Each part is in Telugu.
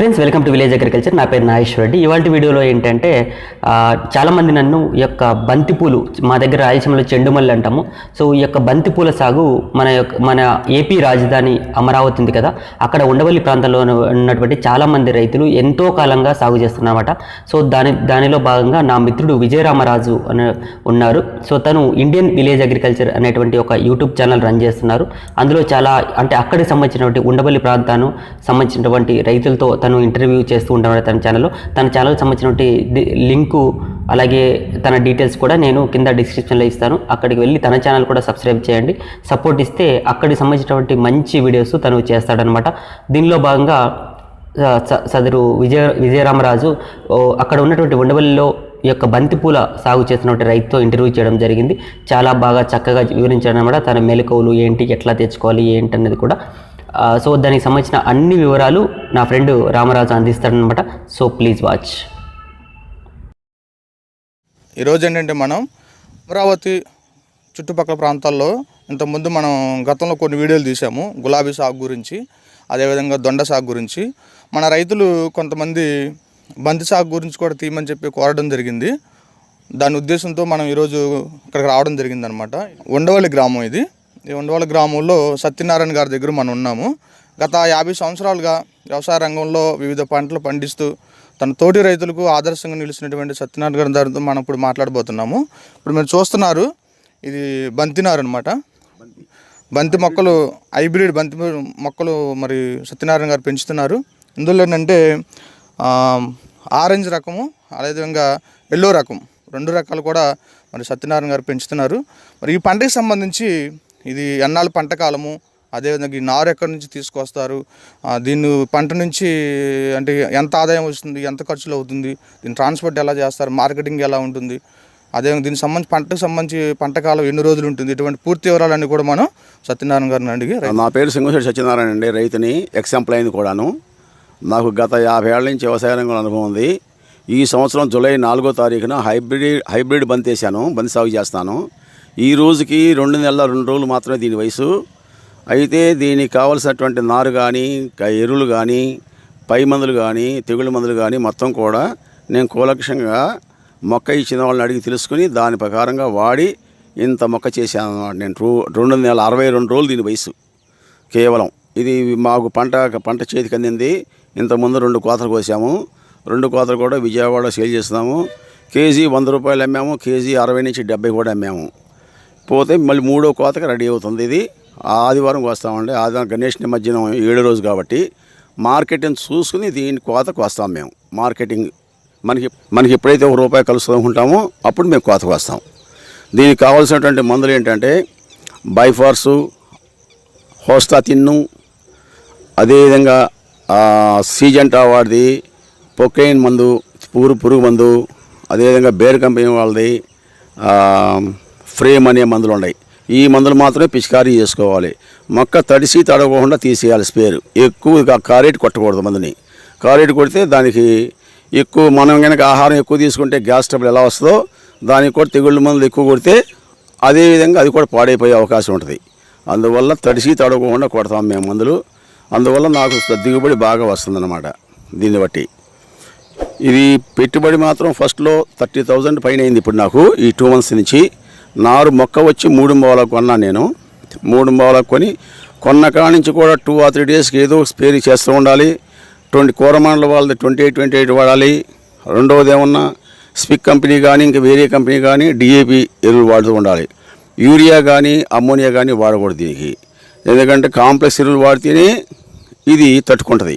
Friends, welcome to village agriculture. నా పేరు నాగేశ్వర రెడ్డి. ఇవాళ వీడియోలో ఏంటంటే చాలామంది నన్ను ఈ యొక్క బంతిపూలు, మా దగ్గర రాయలసీమలో చెండుమల్లి అంటాము. సో ఈ యొక్క బంతిపూల సాగు మన ఏపీ రాజధాని అమరావతి ఉంది కదా, అక్కడ ఉండవల్లి ప్రాంతంలో ఉన్నటువంటి చాలామంది రైతులు ఎంతో కాలంగా సాగు చేస్తున్నారన్నమాట. సో దానిలో భాగంగా నా మిత్రుడు విజయరామరాజు అని ఉన్నారు. సో తను ఇండియన్ విలేజ్ అగ్రికల్చర్ అనేటువంటి ఒక యూట్యూబ్ ఛానల్ రన్ చేస్తున్నారు. అందులో చాలా అంటే అక్కడికి సంబంధించినటువంటి ఉండవల్లి ప్రాంతాన్ని సంబంధించినటువంటి రైతులతో తను ఇంటర్వ్యూ చేస్తూ ఉంటాడు. తన ఛానల్కి సంబంధించినటువంటి లింకు అలాగే తన డీటెయిల్స్ కూడా నేను కింద డిస్క్రిప్షన్లో ఇస్తాను. అక్కడికి వెళ్ళి తన ఛానల్ కూడా సబ్స్క్రైబ్ చేయండి. సపోర్ట్ ఇస్తే అక్కడికి సంబంధించినటువంటి మంచి వీడియోస్ తను చేస్తాడనమాట. దీనిలో భాగంగా సదరు విజయరామరాజు అక్కడ ఉన్నటువంటి ఉండవల్లిలో ఈ యొక్క బంతిపూల సాగు చేసినటువంటి రైతుతో ఇంటర్వ్యూ చేయడం జరిగింది. చాలా బాగా చక్కగా వివరించాడు అనమాట. తన మెలకువలు ఏంటి, ఎట్లా తెచ్చుకోవాలి ఏంటి అనేది కూడా. సో దానికి సంబంధించిన అన్ని వివరాలు నా ఫ్రెండ్ రామరాజు అందిస్తాడనమాట. So please watch. ఈరోజు ఏంటంటే మనం అమరావతి చుట్టుపక్కల ప్రాంతాల్లో ఇంతకుముందు మనం గతంలో కొన్ని వీడియోలు తీసాము. గులాబీ సాగు గురించి, అదేవిధంగా దొండ సాగు గురించి. మన రైతులు కొంతమంది బంతి సాగు గురించి కూడా తీయమని చెప్పి కోరడం జరిగింది. దాని ఉద్దేశంతో మనం ఈరోజు ఇక్కడికి రావడం జరిగిందనమాట. ఉండవల్లి గ్రామం ఇది. ఈ ఉండవల్లి గ్రామంలో సత్యనారాయణ గారి దగ్గర మనం ఉన్నాము. గత 50 సంవత్సరాలుగా వ్యవసాయ రంగంలో వివిధ పంటలు పండిస్తూ తన తోటి రైతులకు ఆదర్శంగా నిలిచినటువంటి సత్యనారాయణ గారి గారితో మనం ఇప్పుడు మాట్లాడబోతున్నాము. ఇప్పుడు మీరు చూస్తున్నారు, ఇది బంతినారు అనమాట. బంతి మొక్కలు, హైబ్రిడ్ బంతి మొక్కలు మరి సత్యనారాయణ గారు పెంచుతున్నారు. ఇందులో ఏంటంటే ఆరెంజ్ రకము, అదేవిధంగా ఎల్లో రకం, 2 రకాలు కూడా మరి సత్యనారాయణ గారు పెంచుతున్నారు. మరి ఈ పంటకి సంబంధించి ఇది ఎన్నాళ్ళ పంట కాలము, అదేవిధంగా ఈ నారు ఎక్కడి నుంచి తీసుకొస్తారు, దీన్ని పంట నుంచి అంటే ఎంత ఆదాయం వస్తుంది, ఎంత ఖర్చులు అవుతుంది, దీన్ని ట్రాన్స్పోర్ట్ ఎలా చేస్తారు, మార్కెటింగ్ ఎలా ఉంటుంది, అదేవిధంగా దీనికి సంబంధించి పంటకు సంబంధించి పంట కాలం ఎన్ని రోజులు ఉంటుంది, ఇటువంటి పూర్తి వివరాలన్నీ కూడా మనం సత్యనారాయణ గారిని అడిగి. నా పేరు సింగశెట్టి సత్యనారాయణ అండి, రైతుని, ఎక్స్-ఎంప్లాయ్ కూడాను. నాకు గత 50 ఏళ్ల నుంచి వ్యవసాయ రంగంలో అనుభవం ఉంది. ఈ సంవత్సరం జూలై 4వ తారీఖున హైబ్రిడ్ బంతి వేసాను, బంతి సాగు చేస్తాను. ఈ రోజుకి 2 నెలల 2 రోజులు మాత్రమే దీని వయసు. అయితే దీనికి కావలసినటువంటి నారు కానీ, ఎరువులు కానీ, పై మందులు కానీ, తెగుళ్ళ మందులు కానీ మొత్తం కూడా నేను కూలక్షంగా మొక్క ఇచ్చిన వాళ్ళని అడిగి తెలుసుకుని దాని ప్రకారంగా వాడి ఇంత మొక్క చేశాను అన్నమాట. నేను 2 నెలల 62 రోజులు దీని వయసు కేవలం. ఇది మాకు పంట చేతికి అందింది. ఇంతకుముందు 2 కోతలు కోసాము. 2 కోతలు కూడా విజయవాడ సేల్ చేస్తున్నాము. కేజీ 100 రూపాయలు అమ్మాము, కేజీ 60 నుంచి 70 కూడా అమ్మాము. పోతే మళ్ళీ 3వ కోతకి రెడీ అవుతుంది. ఇది ఆదివారం వస్తామండి. ఆదివారం గణేష్ నిమజ్జనం 7వ రోజు కాబట్టి మార్కెటింగ్ చూసుకుని దీని కోతకు వస్తాం మేము. మార్కెటింగ్ మనకి ఎప్పుడైతే ₹1 కలుస్తూ ఉంటామో అప్పుడు మేము కోతకు వస్తాం. దీనికి కావాల్సినటువంటి మందులు ఏంటంటే బైఫార్సు, హోస్టా తిన్ను, అదేవిధంగా సీజెంటా వాడిది, పొకెయిన్ మందు, పురుగు మందు, అదేవిధంగా బేర్ కంపెనీ వాళ్ళది ఫ్రేమ్ అనే మందులు ఉన్నాయి. ఈ మందులు మాత్రమే పిచికారీ చేసుకోవాలి. మొక్క తడిసి తడవకుండా తీసేయాలి. స్పేరు ఎక్కువ కారేట్ కొట్టకూడదు. మందుని కారేట్ కొడితే దానికి ఎక్కువ, మనం కనుక ఆహారం ఎక్కువ తీసుకుంటే గ్యాస్ ట్రబుల్ ఎలా వస్తుందో దానికి కూడా తెగుళ్ళ మందులు ఎక్కువ కొడితే అదేవిధంగా అది కూడా పాడైపోయే అవకాశం ఉంటుంది. అందువల్ల తడిసి తడవకుండా కొడతాం మేము మందులు. అందువల్ల నాకు దిగుబడి బాగా వస్తుందన్నమాట. దీన్ని బట్టి ఇది పెట్టుబడి మాత్రం ఫస్ట్లో 30,000 పైన అయింది. ఇప్పుడు నాకు ఈ 2 months నుంచి నారు మొక్క వచ్చి 3 మూలకు కొన్నాను నేను. 3 మూలకు కొని కొన్న కాడి నుంచి కూడా 2 or 3 డేస్కి ఏదో స్పేర్ చేస్తూ ఉండాలి. కూరమాండల వాళ్ళది 28 వాడాలి. రెండవది ఏమన్నా స్పిక్ కంపెనీ కానీ ఇంకా వేరే కంపెనీ కానీ డిఏపి ఎరువులు వాడుతూ ఉండాలి. యూరియా కానీ అమ్మోనియా కానీ వాడకూడదు దీనికి. ఎందుకంటే కాంప్లెక్స్ ఎరువులు వాడితేనే ఇది తట్టుకుంటుంది.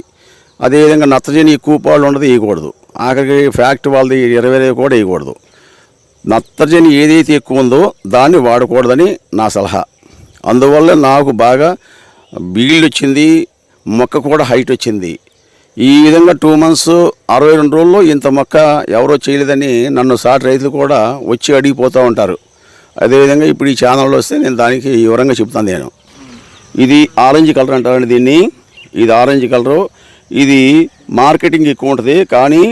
అదేవిధంగా నత్రజని ఎక్కువ పాలు ఉండదు, వేయకూడదు. ఆఖరికి ఫ్యాక్టరీ వాళ్ళది 20 కూడా వేయకూడదు. నత్రజని ఏదైతే ఎక్కువ ఉందో దాన్ని వాడకూడదని నా సలహా. అందువల్ల నాకు బాగా బీల్డ్ వచ్చింది, మొక్క కూడా హైట్ వచ్చింది. ఈ విధంగా 2 months 62 రోజుల్లో ఇంత మొక్క ఎవరో చేయలేదని నన్ను సాటి రైతులు కూడా వచ్చి అడిగిపోతూ ఉంటారు. అదేవిధంగా ఇప్పుడు ఈ ఛానల్లో వస్తే నేను దానికి వివరంగా చెప్తాను. నేను ఇది ఆరెంజ్ కలర్ అంటారండి దీన్ని. ఇది ఆరెంజ్ కలరు. ఇది మార్కెటింగ్ ఎక్కువ ఉంటుంది, కానీ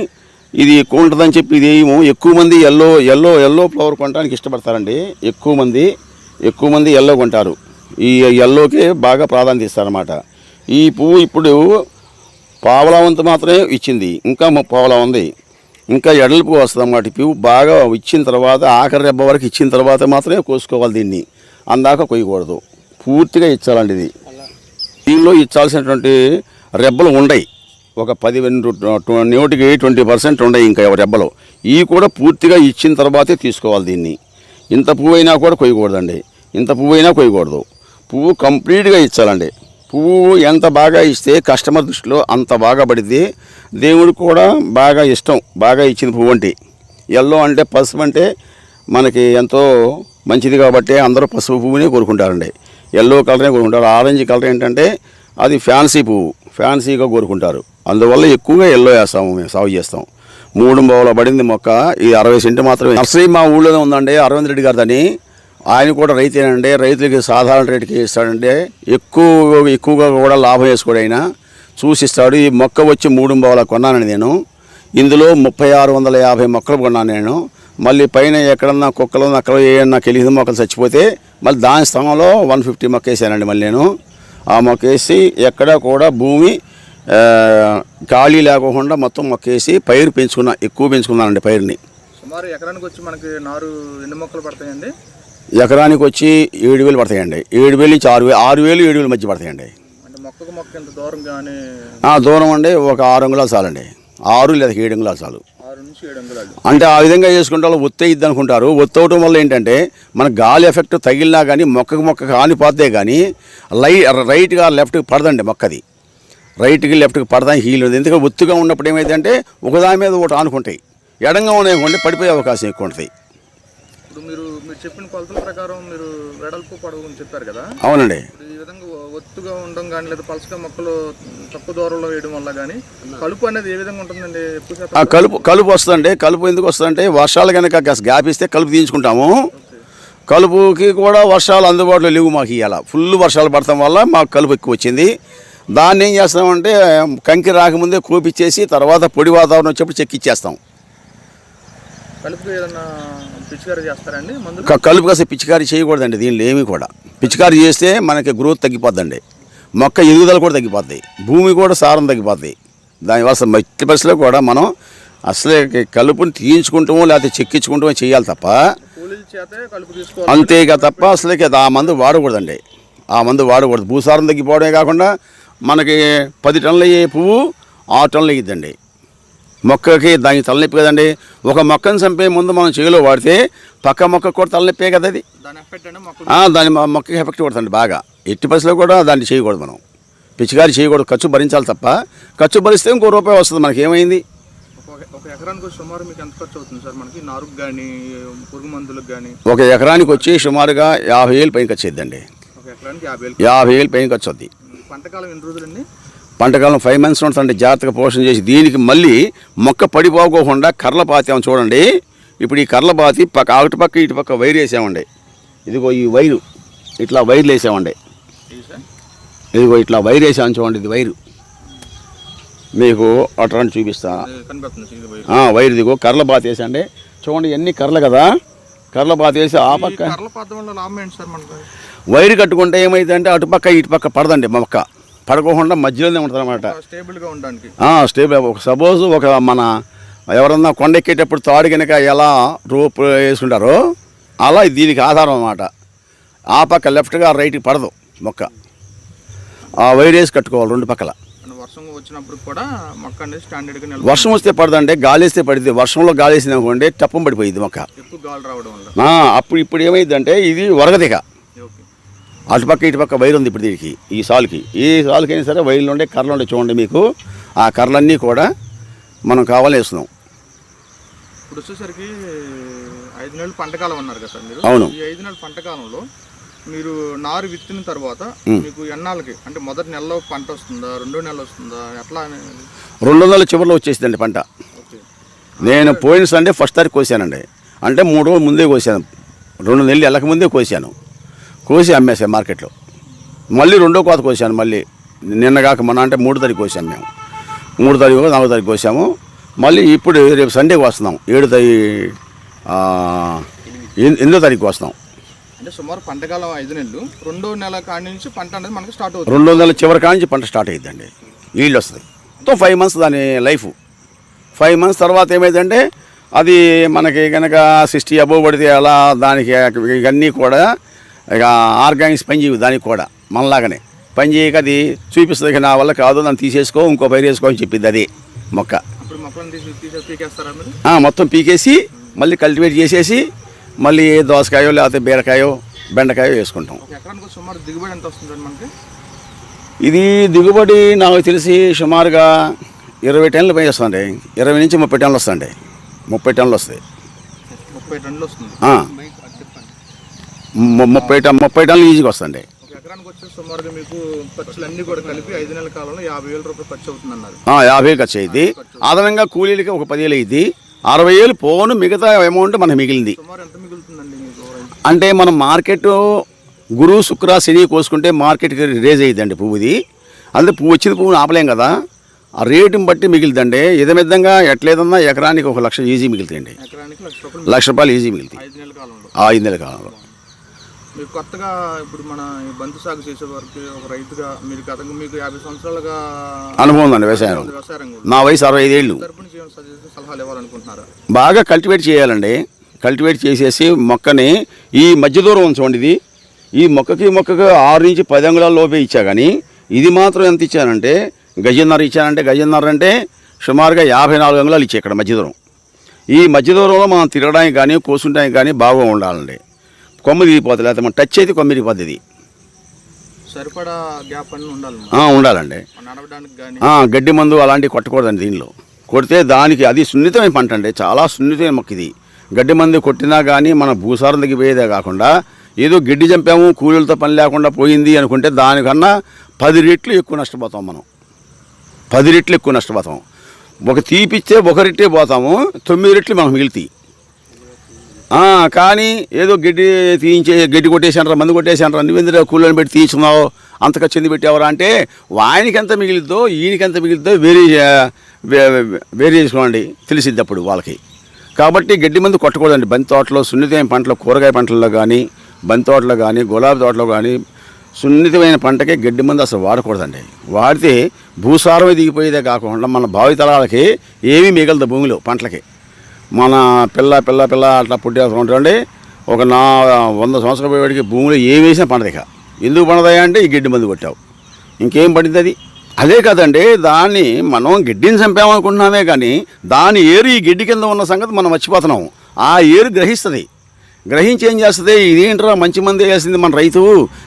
ఇది ఎక్కువ ఉంటుందని చెప్పి ఇది ఎక్కువ మంది ఎల్లో ఫ్లవర్ కొనడానికి ఇష్టపడతారండి. ఎక్కువ మంది ఎల్లో కొంటారు. ఈ ఎల్లోకే బాగా ప్రాధాన్యత ఇస్తారన్నమాట. ఈ పువ్వు ఇప్పుడు పావలా వంతు మాత్రమే ఇచ్చింది, ఇంకా పావలా ఉంది, ఇంకా ఎడల్పు వస్తుంది అన్నమాట. పువ్వు బాగా ఇచ్చిన తర్వాత ఆఖరి రెబ్బ వరకు ఇచ్చిన తర్వాత మాత్రమే కోసుకోవాలి దీన్ని, అందాక కొయ్యకూడదు. పూర్తిగా ఇచ్చాలండి ఇది. దీనిలో ఇచ్చాల్సినటువంటి రెబ్బలు ఉండయి, ఒక 10 నూటికి 20% ఉండయి ఇంకా రెబ్బలు. ఇవి కూడా పూర్తిగా ఇచ్చిన తర్వాతే తీసుకోవాలి దీన్ని. ఇంత పువ్వు అయినా కూడా కొయ్యకూడదండి, ఇంత పువ్వు అయినా కొయ్యకూడదు. పువ్వు కంప్లీట్గా ఇచ్చాలండి. పువ్వు ఎంత బాగా ఇస్తే కస్టమర్ దృష్టిలో అంత బాగా పడిద్ది. దేవుడికి కూడా బాగా ఇష్టం బాగా ఇచ్చిన పువ్వు అంటే. ఎల్లో అంటే పసుపు అంటే మనకి ఎంతో మంచిది కాబట్టి అందరూ పసుపు పువ్వునే కోరుకుంటారండి, ఎల్లో కలరే కోరుకుంటారు. ఆరెంజ్ కలర్ ఏంటంటే అది ఫ్యాన్సీ పువ్వు, ఫ్యాన్సీగా కోరుకుంటారు. అందువల్ల ఎక్కువగా ఎల్లో వేస్తాము, మేము సాగు చేస్తాం. 3 బావుల పడింది మొక్క, ఇది 60 సెంటు మాత్రమే. నర్సరీ మా ఊళ్ళోనే ఉందండి, అరవింద్ రెడ్డి గారిదని. ఆయన కూడా రైతేనండి, రైతులకి సాధారణ రేటుకి ఇస్తాడంటే ఎక్కువగా కూడా లాభం వేసుకోడు. ఆయన చూసిస్తాడు. ఈ మొక్క వచ్చి 3 బావుల కొన్నానండి నేను. ఇందులో 3650 మొక్కలు కొన్నాను నేను. మళ్ళీ పైన ఎక్కడన్నా కుక్కలు నక్కలు ఏమన్నా కెలిగిన మొక్కలు చచ్చిపోతే మళ్ళీ దాని స్థానంలో 150 మొక్క వేసానండి. మళ్ళీ నేను ఆ మొక్క వేసి ఎక్కడా కూడా భూమి ఖాళీ లేకుండా మొత్తం మొక్క వేసి పైరు ఎక్కువ పెంచుకున్నానండి పైరుని. సుమారు ఎకరానికి వచ్చి మనకి నారు ఎన్ని మొక్కలు పడతాయండి? ఎకరానికి వచ్చి 7,000 పడతాయండి. 7,000 నుంచి 6,000, 6,000 7,000 మధ్య పడతాయండి. అంటే మొక్కకు మొక్క ఎంత దూరం కానీ? దూరం అండి ఒక 6 అంగుళాలు చాలండి, 6 లేదా 7 అంగుళాలు చాలు. 6 నుంచి 7 అంగుళాలు. అంటే ఆ విధంగా చేసుకుంటే వాళ్ళు ఒత్తేయిద్ది అనుకుంటారు. ఒత్తవటం వల్ల ఏంటంటే మన గాలి ఎఫెక్ట్ తగిలినా కానీ మొక్కకు ఆనిపోతే కానీ రైట్గా లెఫ్ట్కి పడదండి మొక్కది. రైట్కి లెఫ్ట్కి పడదాని హీల్ ఉంది. ఎందుకంటే ఒత్తుగా ఉన్నప్పుడు ఏమైందంటే ఒకదాని మీద ఒకటి ఆనుకుంటాయి, ఎడంగా ఉన్నాయనుకోండి పడిపోయే అవకాశం ఎక్కువ ఉంటుంది. ఇప్పుడు మీరు చెప్పిన కొలతల ప్రకారం మీరు వెడల్పు పొడవు అని చెప్పారు కదా? అవునండి. ఈ విధంగా ఒత్తుగా ఉండడం కానీ లేదా పలసగా మొక్కలు తక్కువ దూరంలో వేయడం వల్ల కానీ కలుపు అనేది ఏ విధంగా ఉంటుందండి? కలుపు వస్తుందండి. కలుపు ఎందుకు వస్తుందంటే వర్షాలు కనుక గ్యాప్ ఇస్తే కలుపు తీయించుకుంటాము. కలుపుకి కూడా వర్షాలు అందుబాటులో లేవు మాకు. ఇవాళ ఫుల్ వర్షాలు పడటం వల్ల మాకు కలుపు ఎక్కువ వచ్చింది. దాన్ని ఏం చేస్తామంటే కంకి రాకముందే కోపిచ్చేసి తర్వాత పొడి వాతావరణం వచ్చేప్పుడు చెక్కిచ్చేస్తాం. కలుపుకి ఏదన్నా పిచికారీ చేస్తారండి? కలుపు కాస్త పిచికారీ చేయకూడదండి దీనిలో ఏమీ కూడా. పిచికారీ చేస్తే మనకి గ్రోత్ తగ్గిపోద్దండి, మొక్క ఎదుగుదల కూడా తగ్గిపోద్ది, భూమి కూడా సారం తగ్గిపోద్ది. దానివల్ల మట్టి పరిస్థితిలో కూడా మనం అసలే కలుపుని తీయించుకుంటామో లేకపోతే చెక్కించుకుంటామో చేయాలి తప్ప, అంతేగా తప్ప అసలే ఆ మందు వాడకూడదండి. ఆ మందు వాడకూడదు. భూసారం తగ్గిపోవడమే కాకుండా మనకి 10 టన్నులు అయ్యే పువ్వు 6 టన్నులు అయ్యిద్దండి. మొక్కకి దానికి తలనొప్పి కదండి. ఒక మొక్కను చంపే ముందు మనం చేలో వాడితే పక్క మొక్క కూడా తలనొప్పే కదా అది. దాని మొక్కకి ఎఫెక్ట్ కొడుతుంది బాగా. ఎట్టి పరిస్థితిలో కూడా దాన్ని చేయకూడదు, మనం పిచికారీ చేయకూడదు. ఖర్చు భరించాలి తప్ప, ఖర్చు భరిస్తే ఇంకో రూపాయి వస్తుంది. మనకి ఏమైంది? ఒక ఎకరానికి సుమారు మీకు ఎంత ఖర్చు అవుతుంది సార్? మనకి నారుకు కానీ పురుగు మందులకు కానీ ఒక ఎకరానికి వచ్చి సుమారుగా 50,000 పైన ఖర్చు అవుతుందండి. ఒక ఎకరానికి 50,000 పైన ఖర్చు అవుద్ది. పంటకాలం ఎన్ని రోజులండి? పంటకాలం 5 months ఉంటుందండి. జాగ్రత్తగా పోషణ చేసి దీనికి మళ్ళీ మొక్క పడిపోకోకుండా కర్రల పాతాము చూడండి. ఇప్పుడు ఈ కర్రల పాతి అటు పక్క ఇటు పక్క వైర్ వేసామండి. ఇదిగో ఈ వైరు ఇట్లా వైర్లు వేసామండి. ఇదిగో ఇట్లా వైర్ వేసామని చూడండి. ఇది వైరు మీకు అట్లా చూపిస్తా. వైర్ ఇదిగో కర్రల పాత వేసండి చూడండి. ఎన్ని కర్రలు కదా, కర్రల పాత వేసి ఆ పక్క వైరు కట్టుకుంటే ఏమైందంటే అటుపక్క ఇటుపక్క పడదండి మొక్క, పడకోకుండా మధ్యలోనే ఉంటుంది అనమాట. స్టేబుల్గా ఉండడానికి స్టేబుల్. సపోజ్ ఒక మన ఎవరన్నా కొండెక్కేటప్పుడు తాడు కనుక ఎలా రోప్ వేసుకుంటారో అలా దీనికి ఆధారం అన్నమాట. ఆ పక్క లెఫ్ట్గా రైట్కి పడదు మొక్క. ఆ వైర్ వేసి కట్టుకోవాలి 2 పక్కల. వర్షం వచ్చినప్పుడు కూడా మొక్క అనేది స్టాండర్డ్గా వర్షం వస్తే పడదండి, గాలి వేస్తే పడిద్ది. వర్షంలో గాలి వేసింది అనుకోండి టప్పం పడిపోయింది మొక్క. ఎక్కువ గాలి రావడం వల్ల ఇప్పుడు ఏమైందంటే ఇది వరగదిక. అటుపక్క ఇటుపక్క వైర్ ఉంది ఇప్పుడు దీనికి. ఈ సాలుకి అయినా సరే వైర్లు ఉండే కర్రలు ఉండే చూడండి. మీకు ఆ కర్రలన్నీ కూడా మనం కావాలని వేస్తున్నాం. ఇప్పుడు వచ్చేసరికి 5 నెలలు పంటకాలం అన్నారు కదా సార్ మీరు? అవును. ఈ 5 నెలల పంటకాలంలో మీరు నారు విత్తిన తర్వాత మీకు ఎన్నాళ్ళకి అంటే మొదటి నెలలో పంట వస్తుందా, 2వ నెల వస్తుందా, ఎట్లా? 2 నెలల చివరిలో వచ్చేసిందండి పంట. నేను పోయిన సండే 1st తారీఖు కోసానండి. అంటే 3 రోజులు ముందే కోసాను. 2 నెలలు వెళ్ళక ముందే కోసాను. కోసి అమ్మేసాను మార్కెట్లో. మళ్ళీ 2వ కోత కోసాను. మళ్ళీ నిన్నగాక మొన్న అంటే 3వ తారీఖు కోసాము మేము. 3వ తారీఖు 4వ తారీఖు కోసాము. మళ్ళీ ఇప్పుడు రేపు సండేకి వస్తున్నాం. 8వ తారీఖు వస్తాం. అంటే సుమారు పంటకాలం 5 నెలలు, 2వ నెల కాడి నుంచి పంట అనేది మనకి స్టార్ట్ అవుతుంది. 2వ నెల చివరి కాడి నుంచి పంట స్టార్ట్ అయ్యిద్దండి. ఈళ్ళు వస్తుంది. మొత్తం 5 months దాని లైఫ్. 5 months తర్వాత ఏమైందంటే అది మనకి కనుక 60 above పడితే అలా దానికి ఇవన్నీ కూడా ఇక ఆర్గానిక్స్ పని చేయవు దానికి కూడా మనలాగానే పని చేయక అది చూపిస్తుంది. నా వల్ల కాదు, నన్ను తీసేసుకో, ఇంకో పైరు వేసుకో అని చెప్పింది అదే మొక్క. మొత్తం పీకేసి మళ్ళీ కల్టివేట్ చేసేసి మళ్ళీ దోసకాయో లేకపోతే బీరకాయో బెండకాయో వేసుకుంటాం. ఇది దిగుబడి నాకు తెలిసి సుమారుగా 20 టన్నులు పై వస్తుంది. 20 నుంచి 30 టన్నులు వస్తుంది. 30 టన్నులు వస్తాయి. 30 టన్నులు ఈజీగా వస్తుంది. సుమారుగా మీకు ఖర్చులన్నీ కూడా కలిపి 5 నెలల కాలంలో 50,000 రూపాయలు ఖర్చు అవుతుంది అన్నారు. 50,000 ఖర్చు అయింది. అదనంగా కూలీలకి ఒక 10,000 అయింది. 60,000 పోను, మిగతా అమౌంట్ మనకు మిగిలింది. ఎంత మిగులుతుందండి మీకు? అంటే మనం మార్కెట్ గురు శుక్ర శని కోసుకుంటే మార్కెట్కి రేజ్ అయ్యిద్దండి పువ్వుది. అందుకే పువ్వు వచ్చింది, పువ్వుని ఆపలేం కదా, ఆ రేటుని బట్టి మిగిలిద్దండి. ఇదమిద్దంగా ఎట్లేదన్నా ఎకరానికి 1,00,000 ఈజీ మిగులుతాయండి. ₹1,00,000 ఈజీ మిగులుతాయి 5 నెలల కాలంలో. మీరు కొత్తగా ఇప్పుడు మన బంతి సాగు చేసే వరకు ఒక రైతుగా మీరు గతంగా మీకు 50 సంవత్సరాలుగా అనుభవం ఉందండి వ్యవసాయం. నా వయసు 65 ఏళ్ళు. సలహాలు ఇవ్వాలనుకుంటున్నారా? బాగా కల్టివేట్ చేయాలండి. కల్టివేట్ చేసేసి మొక్కని ఈ మధ్య దూరం ఉంచండి. ఇది ఈ మొక్కకి 6 నుంచి 10 అంగుళాల లోపే ఇచ్చా. కానీ ఇది మాత్రం ఎంత ఇచ్చానంటే గజన్నర ఇచ్చానంటే, గజన్నర అంటే సుమారుగా 54 అంగుళాలు ఇచ్చా ఇక్కడ మధ్య దూరం. ఈ మధ్య దూరంలో మనం తిరగడానికి కానీ కోసుకుంటానికి కానీ బాగా ఉండాలండి. కొమ్మ తిరిగిపోతుంది, లేకపోతే మనం టచ్ అయితే కొమ్మ తిరిగిపోతుంది. ఇది సరిపడా గ్యాప్ అన్నీ ఉండాలండి. నడవడానికి కానీ గడ్డి మందు అలాంటివి కొట్టకూడదండి. దీనిలో కొడితే దానికి అది సున్నితమైన పంట అండి, చాలా సున్నితమైన మొక్క ఇది. గడ్డి మందు కొట్టినా కానీ మన భూసారం తగ్గిపోయేదే కాకుండా ఏదో గడ్డి చంపాము కూలీలతో పని లేకుండా పోయింది అనుకుంటే దానికన్నా 10 రెట్లు ఎక్కువ నష్టపోతాం మనం. 10 రెట్లు ఎక్కువ నష్టపోతాం. ఒక తీపిస్తే 1 రెట్టే పోతాము, 9 రెట్లు మనకు మిగులుతాయి. కానీ ఏదో గడ్డి కొట్టేసానరా, మందు కొట్టేసానరా, నువ్వెందుకు కూలీలను పెట్టి తీయించున్నావు, అంత ఖర్చు ఎందుకు పెట్టావరా అంటే ఆయనకి ఎంత మిగిలిద్దో ఈయనకి ఎంత మిగిలిద్దో వేరే చేసుకోండి, తెలిసిద్ది అప్పుడు వాళ్ళకి. కాబట్టి గడ్డి మందు కొట్టకూడదండి. బంతి తోటలో సున్నితమైన పంటలు, కూరగాయ పంటల్లో కానీ, బంతి తోటలో కానీ, గులాబీ తోటలో కానీ సున్నితమైన పంటకే గడ్డి మందు అసలు వాడకూడదండి. వాడితే భూసారం దిగిపోయేదే కాకుండా మన భావితరాలకి ఏమీ మిగలదు భూమిలో పంటలకి. మన పిల్ల అట్లా పుట్టేసుకుంటాండి. ఒక 100 సంవత్సరాల పోయేవాడికి భూమిలో ఏమి వేసినా పండదిక. ఎందుకు పండదాయా అంటే ఈ గడ్డి మందు కొట్టావు, ఇంకేం పడింది అది. అదే కదండి, దాన్ని మనం గడ్డిని చంపామనుకుంటున్నామే కానీ దాని ఏరు ఈ గడ్డి కింద ఉన్న సంగతి మనం మర్చిపోతున్నాము. ఆ ఏరు గ్రహించి ఏం చేస్తుంది, ఇదేంట్రా మంచి మంది వేసింది మన రైతు,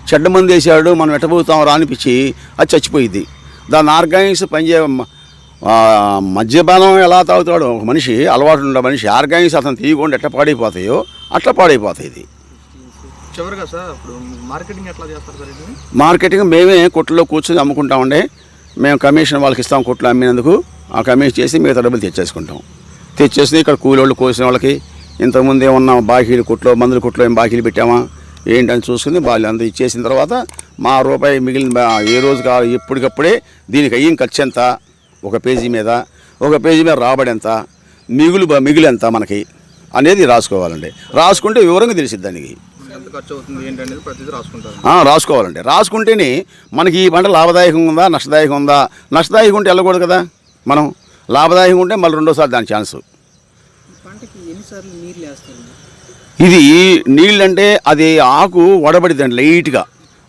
చెడ్డ మంది వేసాడు, మనం ఎట్టబోతాం రా అనిపించి అది చచ్చిపోయింది. దాని ఆర్గానిక్స్ పనిచే మద్యపానం ఎలా తాగుతాడు ఒక మనిషి, అలవాటు ఉండే మనిషి, ఆర్గానిక్స్ అతను తీయకుండా ఎట్లా పాడైపోతాయో అట్లా పాడైపోతాయి. ఇది చివరిగా సార్ ఇప్పుడు మార్కెటింగ్ ఎట్లా చేస్తారు సార్? ఇది మార్కెటింగ్ మేమే కొట్టులో కూర్చొని అమ్ముకుంటామండి. మేము కమిషన్ వాళ్ళకి ఇస్తాం కొట్లు అమ్మినందుకు. ఆ కమిషన్ చేసి మిగతా డబ్బులు తెచ్చేసి ఇక్కడ కూలోళ్ళు కోసిన వాళ్ళకి ఇంతకుముందు ఏమన్నా బాకీలు కొట్లో మందుల కొట్లో ఏం బాకీలు పెట్టామా ఏంటని చూసుకుని వాళ్ళు అందరూ ఇచ్చేసిన తర్వాత మా రూపాయి మిగిలిన ఏ రోజు కావాలి ఎప్పటికప్పుడే దీనికి అయ్యం ఖర్చు ఎంత, ఒక పేజీ మీద రాబడి ఎంత, మిగులు ఎంత మనకి అనేది రాసుకోవాలండి. రాసుకుంటే వివరంగా తెలిసిద్ది దానికి ఎంత ఖర్చు అవుతుంది ఏంటనేది ప్రతిదీ రాసుకుంటారు. రాసుకోవాలండి. రాసుకుంటేనే మనకి ఈ పంట లాభదాయకంగా ఉందా నష్టదాయకంగా ఉందా. నష్టదాయకం ఉంటే వెళ్ళకూడదు కదా మనం, లాభదాయకంగా ఉంటే మళ్ళీ రెండోసారి దాని ఛాన్సు. ఇది నీళ్ళు అంటే అది ఆకు వడబడిద్దండి,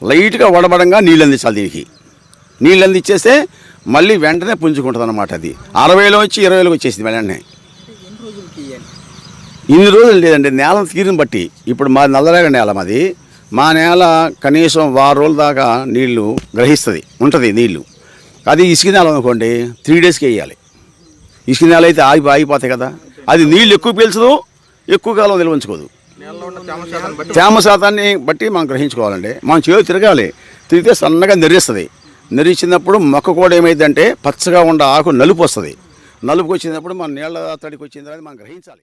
లైట్గా వడబడంగా నీళ్ళు అందించాలి. దీనికి నీళ్ళు అందించేస్తే మళ్ళీ వెంటనే పుంజుకుంటుంది అన్నమాట. అది 60లో వచ్చి 20లోకి వచ్చేసింది వెంటనే. ఇన్ని రోజులు లేదండి, నేల తీరుని బట్టి. ఇప్పుడు మా నల్లరేగడి నేల మాది. మా నేల కనీసం 10 రోజుల దాకా నీళ్లు ఉంటుంది నీళ్లు. అది ఇసుక నేల అనుకోండి 3 డేస్కి వేయాలి. ఇసుక నేల అయితే ఆగిపోతాయి కదా, అది నీళ్ళు ఎక్కువ పీల్చదు, ఎక్కువ కాలం నిల్వ ఉంచుకోదు. తేమ శాతాన్ని బట్టి మనం గ్రహించుకోవాలండి. మనం తిరిగితే సన్నగా నెరిస్తుంది. నెరిచినప్పుడు మొక్క కూడా ఏమైందంటే పచ్చగా ఉండే ఆకు నలుపు వస్తుంది. నలుపుకి వచ్చినప్పుడు మన నీళ్ళ తడికి వచ్చిన తర్వాత మనం గ్రహించాలి.